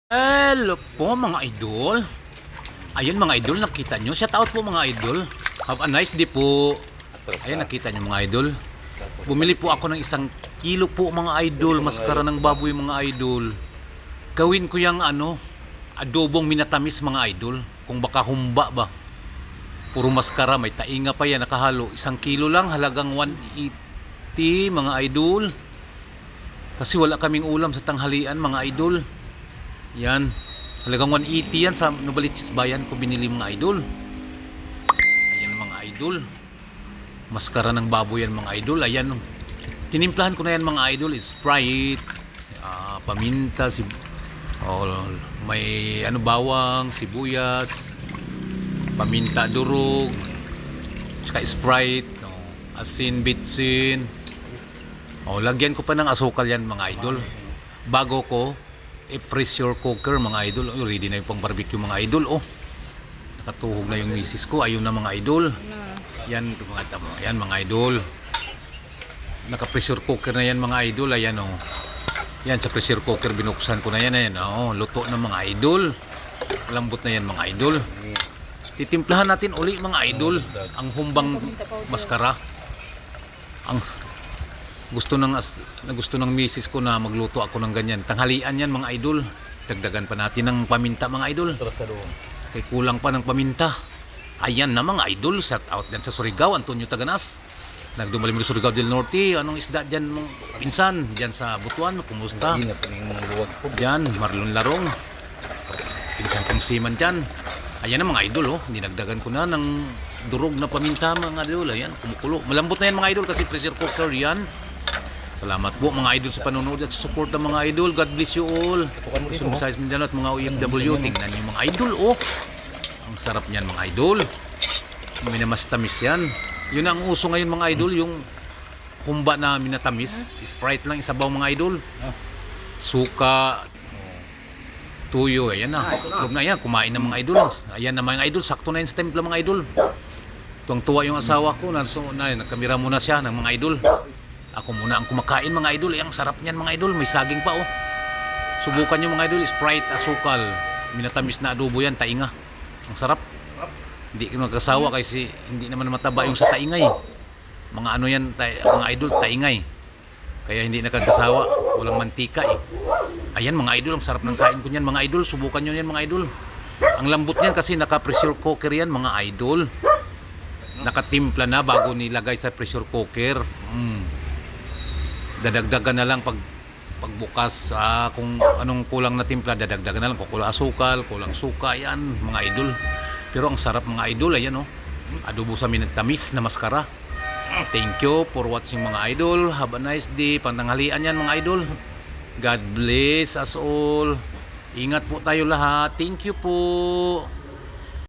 Hello po mga idol. Ayun mga idol, nakita nyo. Shout out po mga idol. Have a nice day po. Ayun, nakita nyo mga idol. Bumili po ako ng 1 kilo po mga idol. Maskara ng baboy mga idol. Gawin ko yung adobong minatamis mga idol. Kung baka humba ba. Puro maskara, may tainga pa yan nakahalo. 1 kilo lang, halagang 180 mga idol. Kasi wala kaming ulam sa tanghalian mga idol. Yan, halagang 180 yan sa Novaliches Bayan ko binili mga idol. Ayan mga idol, maskara ng baboy yan mga idol. Ayan, tinimplahan ko na yan mga idol. Sprite, paminta, may bawang, sibuyas, paminta durog, tsaka Sprite, asin, bitsin. Lagyan ko pa ng asukal yan mga idol. Bago ko pressure cooker mga idol. Ready na yung pang barbecue mga idol. Nakatuhog na yung misis ko. Ayun na mga idol. Yan mga idol. Naka pressure cooker na yan mga idol. Ayan Yan sa pressure cooker binuksan ko na yan. Ayan luto na mga idol. Lambot na yan mga idol. Titimplahan natin uli mga idol ang humbang maskara. Ang gusto ng misis ko na magluto ako ng ganyan. Tanghalian yan mga idol. Dagdagan pa natin ng paminta mga idol. Kay kulang pa ng paminta. Ayan na mga idol. Shout out dyan sa Surigao, Antonio Taganas. Nagdumalimig sa Surigao del Norte. Anong isda dyan mong pinsan? Dyan sa Butuan, kumusta? Dyan, Marlon Larong. Pinsan kong Siman dyan. Ayan na mga idol. Dinagdagan ko na ng durog na paminta mga idol. Ayan, kumukulo. Malambot na yan mga idol kasi pressure cooker yan. Salamat po mga idol sa panonood at sa support ng mga idol. God bless you all. Luzon, Visayas, Mindanao at mga OFW. Tingnan niyo mga idol. Ang sarap niyan mga idol. Minamastamis yan. Yun ang uso ngayon mga idol. Yung humba na minatamis. Sprite lang isabaw mga idol. Suka, tuyo. Ayan na. Huwag na yan. Kumain ng mga idol. Ayan na mga idol. Sakto na yun sa templa mga idol. Tuwang-tuwa yung asawa ko. Nagkamera muna siya ng mga idol. Ako muna ang kumakain mga idol. Ang sarap niyan mga idol. May saging pa Subukan nyo mga idol. Sprite, asukal. Minatamis na adobo yan. Tainga. Ang sarap. Hindi ko nagkasawa kasi hindi naman mataba yung sa taingay. Mga yan mga idol, taingay. Kaya hindi nakakasawa. Walang mantika Ayan mga idol. Ang sarap ng kain ko niyan mga idol. Subukan nyo yan mga idol. Ang lambot niyan kasi naka pressure cooker yan mga idol. Nakatimpla na bago nilagay sa pressure cooker. Dadagdagan na lang pagbukas kung anong kulang na timpla, dadagdagan na lang kung kulang asukal, kulang suka, yan mga idol. Pero ang sarap mga idol. Ayan adobo sa minatamis na maskara. Thank you for watching mga idol. Have a nice day. Pantanghalian yan mga idol. God bless us all. Ingat po tayo lahat. Thank you po.